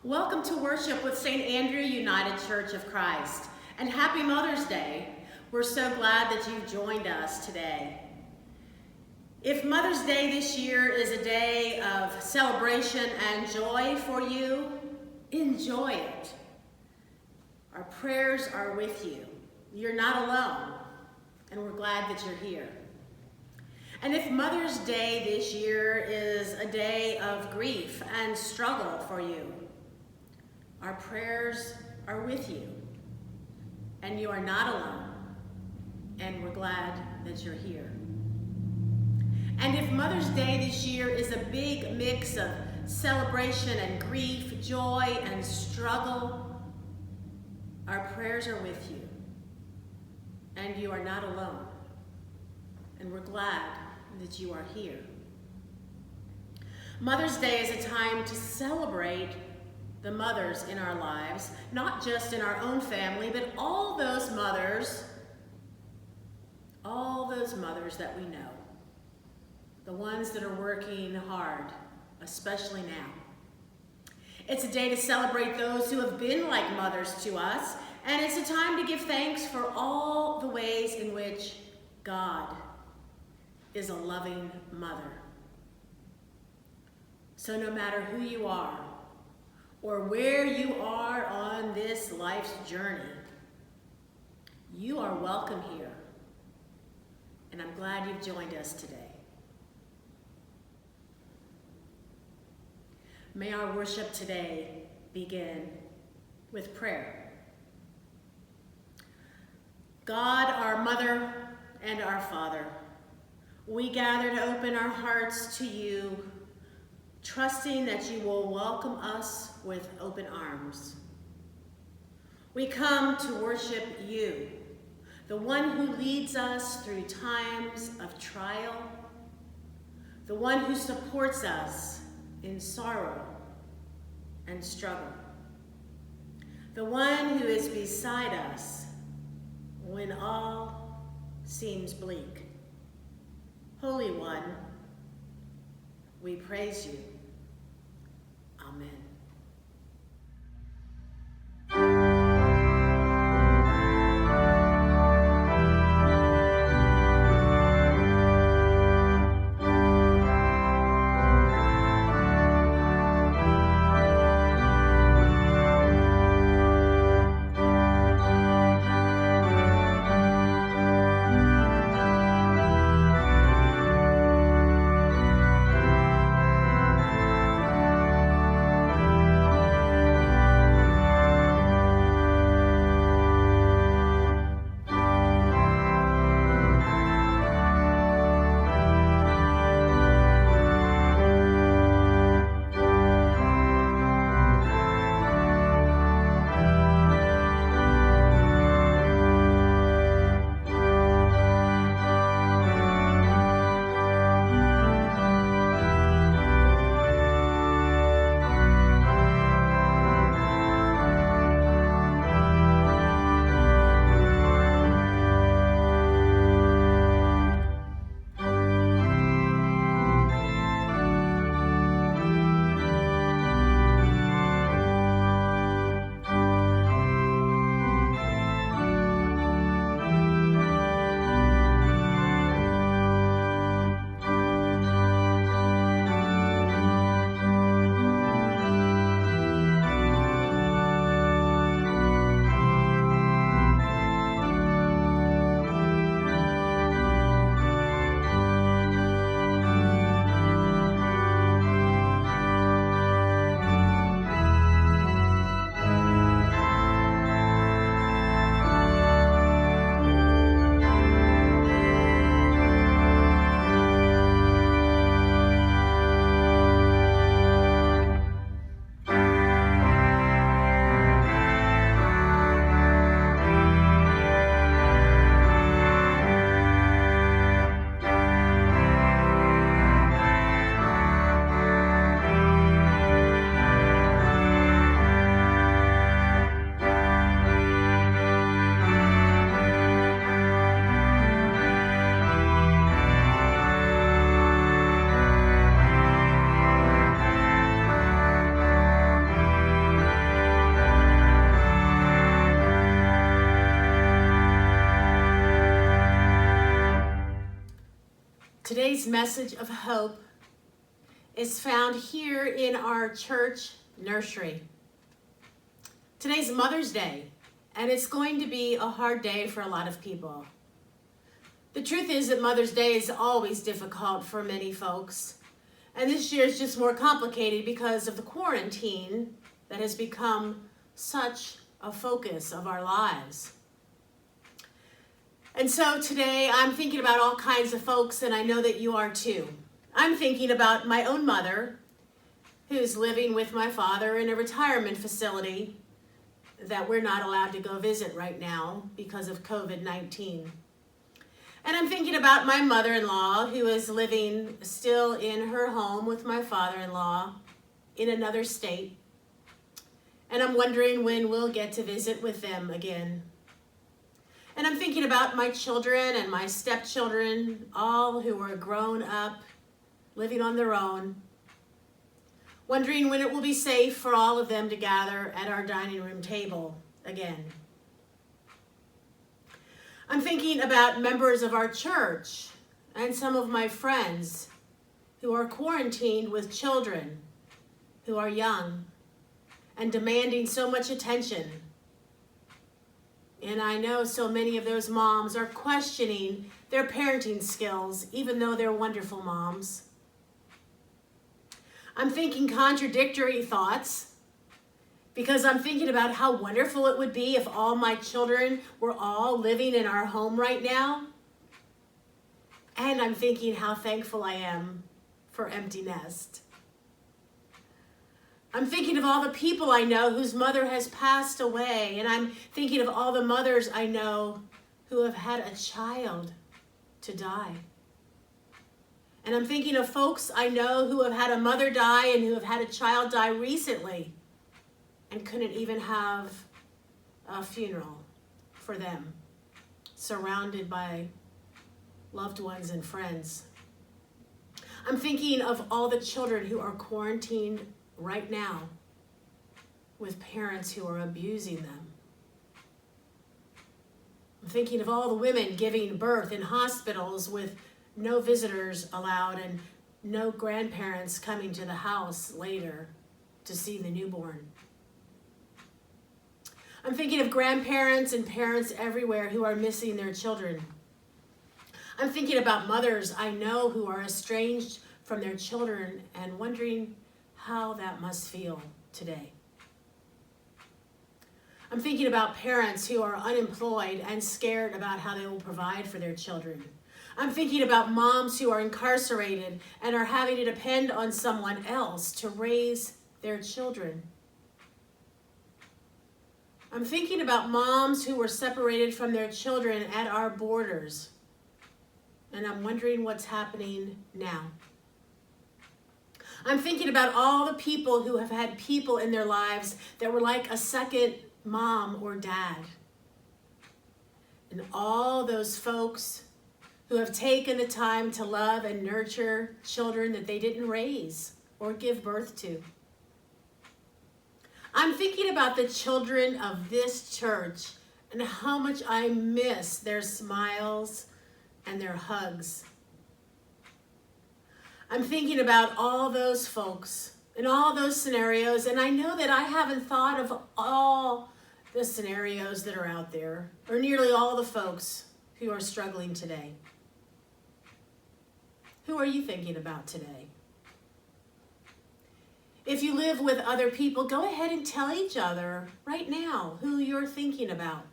Welcome to worship with St. Andrew United Church of Christ, and happy Mother's Day. We're so glad that you've joined us today. If Mother's Day this year is a day of celebration and joy for you, enjoy it. Our prayers are with you. You're not alone, and we're glad that you're here. And if Mother's Day this year is a day of grief and struggle for you, our prayers are with you, and you are not alone, and we're glad that you're here. And if Mother's Day this year is a big mix of celebration and grief, joy and struggle, our prayers are with you, and you are not alone, and we're glad that you are here. Mother's Day is a time to celebrate the mothers in our lives, not just in our own family, but all those mothers that we know, the ones that are working hard, especially now. It's a day to celebrate those who have been like mothers to us, and it's a time to give thanks for all the ways in which God is a loving mother. So no matter who you are, or where you are on this life's journey, you are welcome here. And I'm glad you've joined us today. May our worship today begin with prayer. God, our Mother and our Father, we gather to open our hearts to you, trusting that you will welcome us with open arms. We come to worship you, the one who leads us through times of trial, the one who supports us in sorrow and struggle, the one who is beside us when all seems bleak. Holy One, we praise you. Amen. Today's message of hope is found here in our church nursery. Today's Mother's Day, and it's going to be a hard day for a lot of people. The truth is that Mother's Day is always difficult for many folks, and this year is just more complicated because of the quarantine that has become such a focus of our lives. And so today I'm thinking about all kinds of folks, and I know that you are too. I'm thinking about my own mother, who's living with my father in a retirement facility that we're not allowed to go visit right now because of COVID-19. And I'm thinking about my mother-in-law, who is living still in her home with my father-in-law in another state. And I'm wondering when we'll get to visit with them again. And I'm thinking about my children and my stepchildren, all who are grown up, living on their own, wondering when it will be safe for all of them to gather at our dining room table again. I'm thinking about members of our church and some of my friends who are quarantined with children who are young and demanding so much attention. And I know so many of those moms are questioning their parenting skills, even though they're wonderful moms. I'm thinking contradictory thoughts because I'm thinking about how wonderful it would be if all my children were all living in our home right now. And I'm thinking how thankful I am for empty nest. I'm thinking of all the people I know whose mother has passed away, and I'm thinking of all the mothers I know who have had a child to die. And I'm thinking of folks I know who have had a mother die and who have had a child die recently and couldn't even have a funeral for them, surrounded by loved ones and friends. I'm thinking of all the children who are quarantined right now with parents who are abusing them. I'm thinking of all the women giving birth in hospitals with no visitors allowed and no grandparents coming to the house later to see the newborn. I'm thinking of grandparents and parents everywhere who are missing their children. I'm thinking about mothers I know who are estranged from their children and wondering how that must feel today. I'm thinking about parents who are unemployed and scared about how they will provide for their children. I'm thinking about moms who are incarcerated and are having to depend on someone else to raise their children. I'm thinking about moms who were separated from their children at our borders, and I'm wondering what's happening now. I'm thinking about all the people who have had people in their lives that were like a second mom or dad. And all those folks who have taken the time to love and nurture children that they didn't raise or give birth to. I'm thinking about the children of this church and how much I miss their smiles and their hugs. I'm thinking about all those folks and all those scenarios, and I know that I haven't thought of all the scenarios that are out there, or nearly all the folks who are struggling today. Who are you thinking about today? If you live with other people, go ahead and tell each other right now who you're thinking about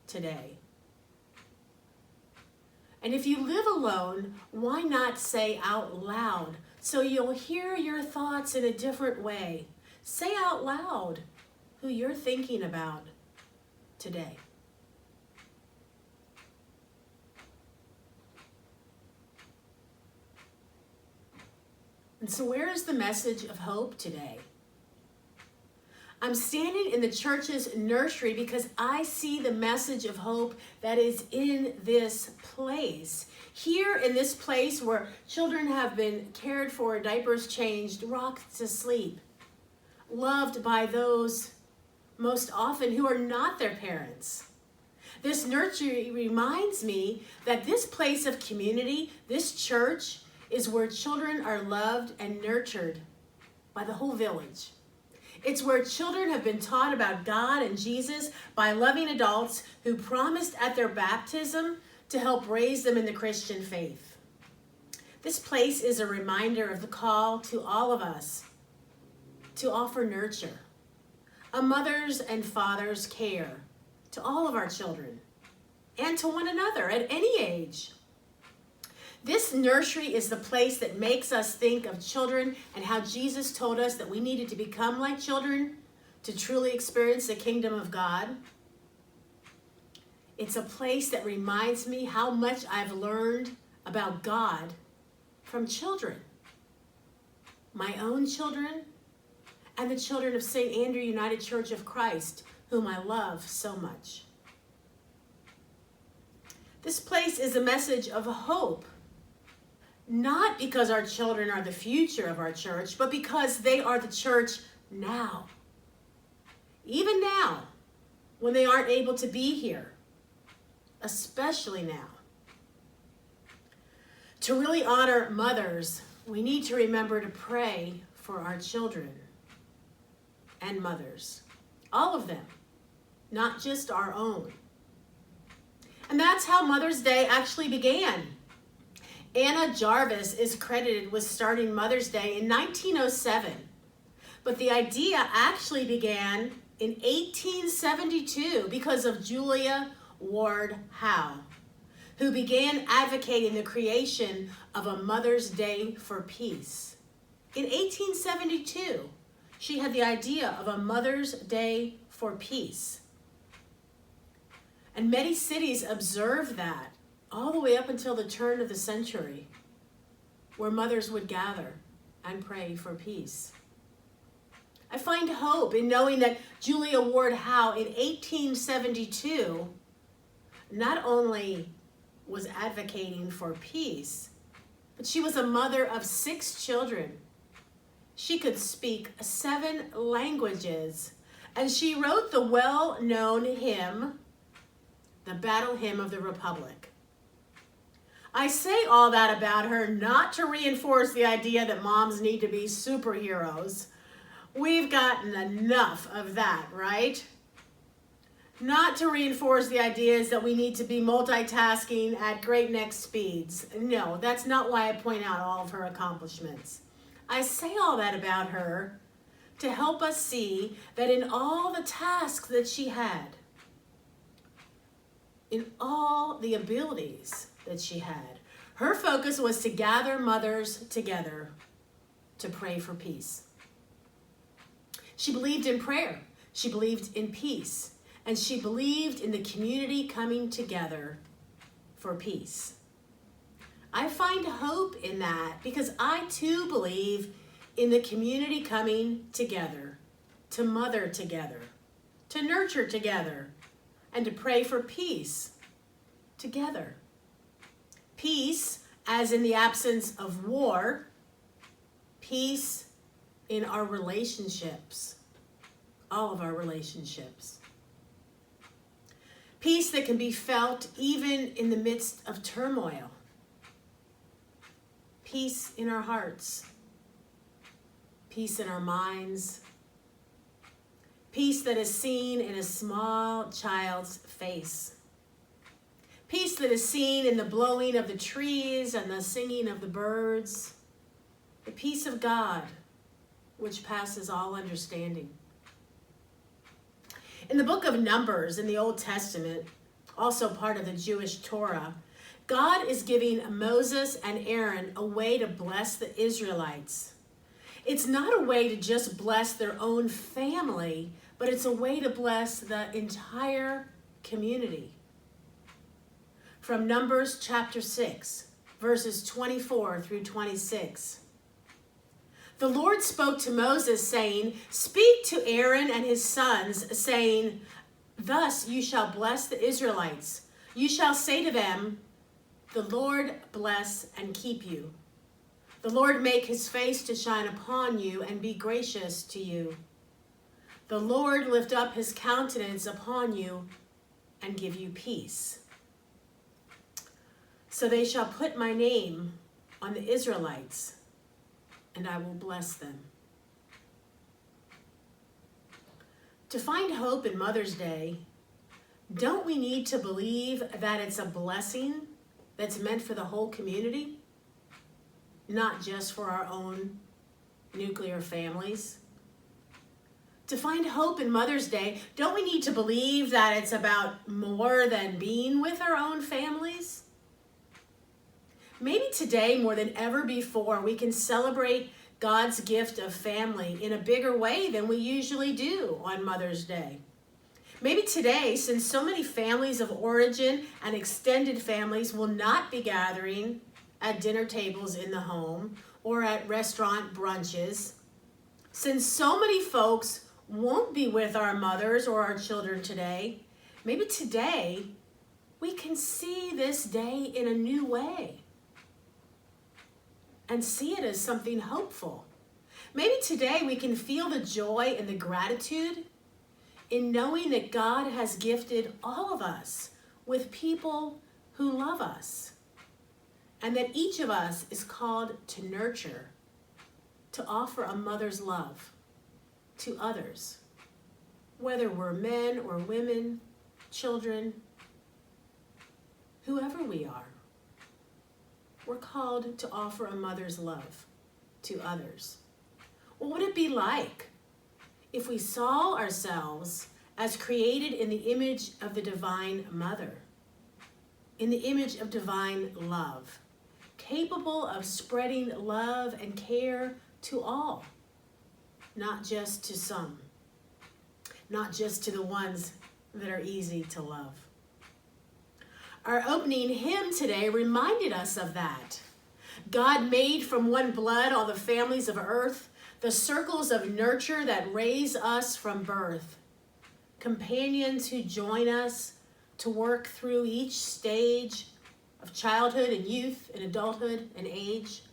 today. And if you live alone, why not say out loud so you'll hear your thoughts in a different way? Say out loud who you're thinking about today. And so where is the message of hope today? I'm standing in the church's nursery because I see the message of hope that is in this place. Here in this place where children have been cared for, diapers changed, rocked to sleep, loved by those most often who are not their parents. This nursery reminds me that this place of community, this church, is where children are loved and nurtured by the whole village. It's where children have been taught about God and Jesus by loving adults who promised at their baptism to help raise them in the Christian faith. This place is a reminder of the call to all of us to offer nurture, a mother's and father's care to all of our children and to one another at any age. This nursery is the place that makes us think of children and how Jesus told us that we needed to become like children to truly experience the kingdom of God. It's a place that reminds me how much I've learned about God from children, my own children, and the children of St. Andrew United Church of Christ, whom I love so much. This place is a message of hope, not because our children are the future of our church, but because they are the church now. Even now, when they aren't able to be here, especially now. To really honor mothers, we need to remember to pray for our children and mothers, all of them, not just our own. And that's how Mother's Day actually began. Anna Jarvis is credited with starting Mother's Day in 1907, but the idea actually began in 1872 because of Julia Ward Howe, who began advocating the creation of a Mother's Day for Peace. In 1872, she had the idea of a Mother's Day for Peace. And many cities observed that all the way up until the turn of the century, where mothers would gather and pray for peace. I find hope in knowing that Julia Ward Howe in 1872 not only was advocating for peace, but she was a mother of 6 children. She could speak 7 languages, and she wrote the well-known hymn, the Battle Hymn of the Republic. I say all that about her not to reinforce the idea that moms need to be superheroes. We've gotten enough of that, right? Not to reinforce the ideas that we need to be multitasking at breakneck speeds. No, that's not why I point out all of her accomplishments. I say all that about her to help us see that in all the tasks that she had, in all the abilities that she had, her focus was to gather mothers together to pray for peace. She believed in prayer, she believed in peace, and she believed in the community coming together for peace. I find hope in that because I too believe in the community coming together, to mother together, to nurture together, and to pray for peace together. Peace as in the absence of war, peace in our relationships, all of our relationships. Peace that can be felt even in the midst of turmoil. Peace in our hearts. Peace in our minds. Peace that is seen in a small child's face. Peace that is seen in the blowing of the trees and the singing of the birds. The peace of God, which passes all understanding. In the book of Numbers in the Old Testament, also part of the Jewish Torah, God is giving Moses and Aaron a way to bless the Israelites. It's not a way to just bless their own family, but it's a way to bless the entire community. From Numbers chapter 6, verses 24 through 26. The Lord spoke to Moses, saying, "Speak to Aaron and his sons, saying, Thus you shall bless the Israelites. You shall say to them, The Lord bless and keep you. The Lord make his face to shine upon you and be gracious to you. The Lord lift up his countenance upon you and give you peace. So they shall put my name on the Israelites, and I will bless them. To find hope in Mother's Day, don't we need to believe that it's a blessing that's meant for the whole community, not just for our own nuclear families? To find hope in Mother's Day, don't we need to believe that it's about more than being with our own families? Maybe today, more than ever before, we can celebrate God's gift of family in a bigger way than we usually do on Mother's Day. Maybe today, since so many families of origin and extended families will not be gathering at dinner tables in the home or at restaurant brunches, since so many folks won't be with our mothers or our children today, maybe today we can see this day in a new way and see it as something hopeful. Maybe today we can feel the joy and the gratitude in knowing that God has gifted all of us with people who love us, and that each of us is called to nurture, to offer a mother's love to others, whether we're men or women, children, whoever we are. We're called to offer a mother's love to others. What would it be like if we saw ourselves as created in the image of the Divine Mother, in the image of divine love, capable of spreading love and care to all, not just to some, not just to the ones that are easy to love? Our opening hymn today reminded us of that. God made from one blood all the families of earth, the circles of nurture that raise us from birth, companions who join us to work through each stage of childhood and youth and adulthood and age.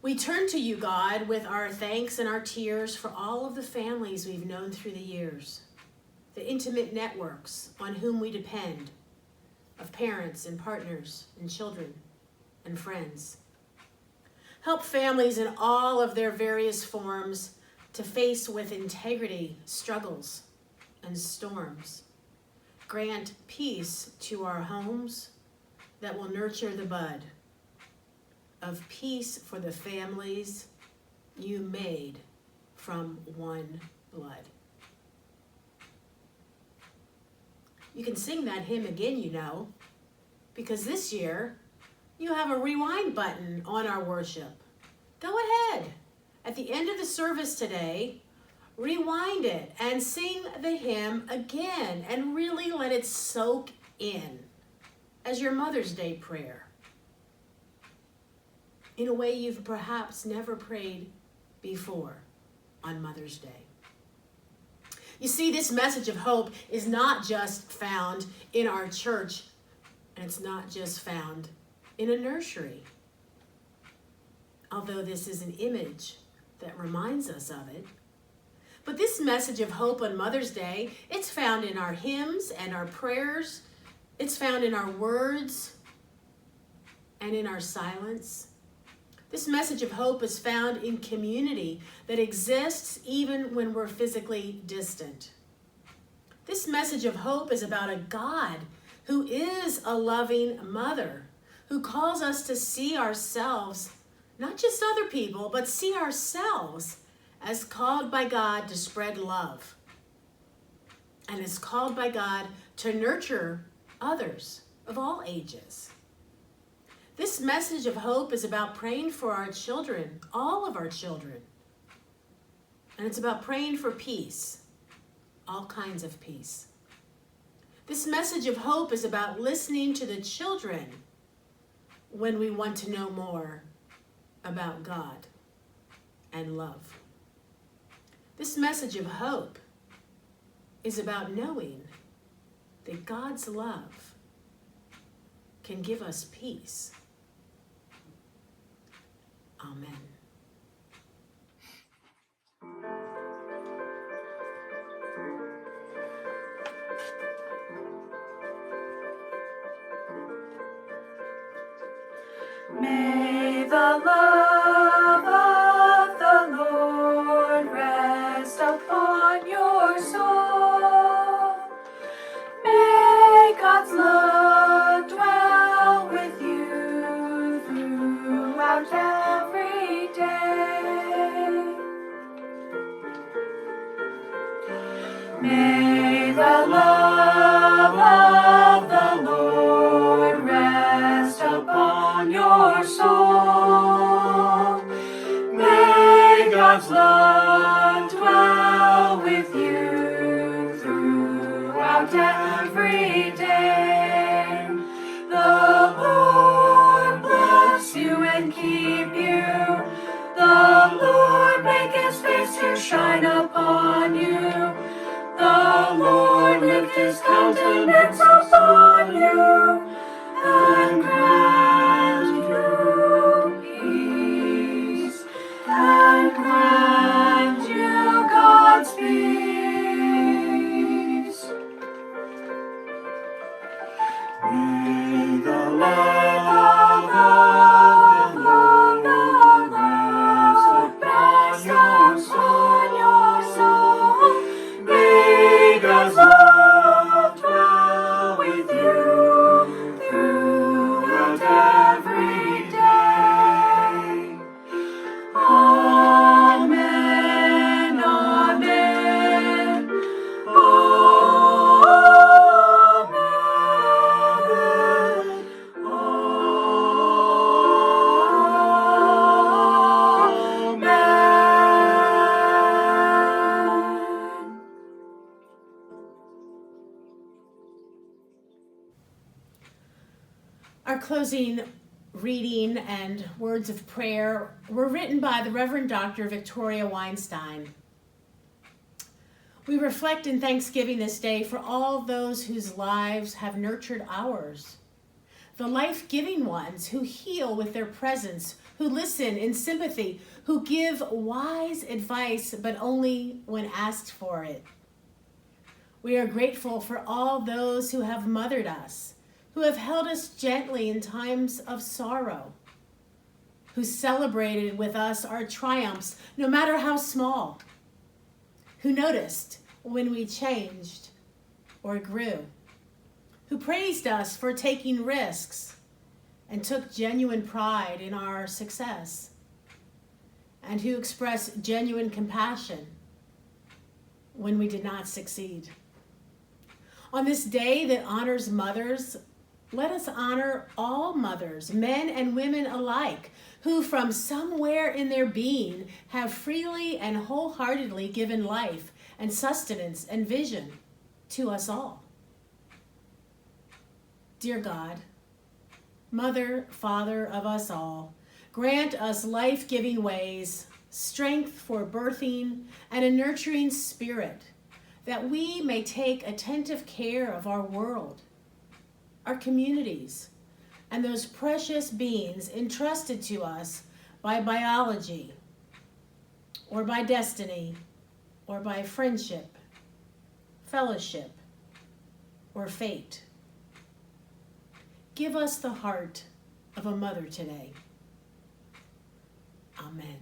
We turn to you, God, with our thanks and our tears for all of the families we've known through the years, the intimate networks on whom we depend, of parents and partners and children and friends. Help families in all of their various forms to face with integrity struggles and storms. Grant peace to our homes that will nurture the bud of peace for the families you made from one blood. You can sing that hymn again, you know, because this year you have a rewind button on our worship. Go ahead. At the end of the service today, rewind it and sing the hymn again and really let it soak in as your Mother's Day prayer in a way you've perhaps never prayed before on Mother's Day. You see, this message of hope is not just found in our church, and it's not just found in a nursery. Although this is an image that reminds us of it. But this message of hope on Mother's Day, it's found in our hymns and our prayers. It's found in our words and in our silence. This message of hope is found in community that exists even when we're physically distant. This message of hope is about a God who is a loving mother, who calls us to see ourselves, not just other people, but see ourselves as called by God to spread love, and is called by God to nurture others of all ages. This message of hope is about praying for our children, all of our children. And it's about praying for peace, all kinds of peace. This message of hope is about listening to the children when we want to know more about God and love. This message of hope is about knowing that God's love can give us peace. Amen. May the love of the Lord rest upon your soul. May God's love dwell with you throughout every day. May the love of the Lord rest upon your soul. May God's love dwell with you throughout every day. The Lord bless you and keep you. The Lord make his face to shine upon you. The Lord lift his countenance upon you and grant you peace, and grant you God's peace. May the love of the Lord rest upon your soul. May God's love dwell with you throughout every day. Amen, amen, amen. Our closing reading and words of prayer were written by the Reverend Dr. Victoria Weinstein. We reflect in thanksgiving this day for all those whose lives have nurtured ours, the life-giving ones who heal with their presence, who listen in sympathy, who give wise advice, but only when asked for it. We are grateful for all those who have mothered us, who have held us gently in times of sorrow, who celebrated with us our triumphs, no matter how small, who noticed when we changed or grew, who praised us for taking risks and took genuine pride in our success, and who expressed genuine compassion when we did not succeed. On this day that honors mothers, let us honor all mothers, men and women alike, who from somewhere in their being have freely and wholeheartedly given life and sustenance and vision to us all. Dear God, Mother, Father of us all, grant us life-giving ways, strength for birthing, and a nurturing spirit, that we may take attentive care of our world, our communities, and those precious beings entrusted to us by biology, or by destiny, or by friendship, fellowship, or fate. Give us the heart of a mother today. Amen.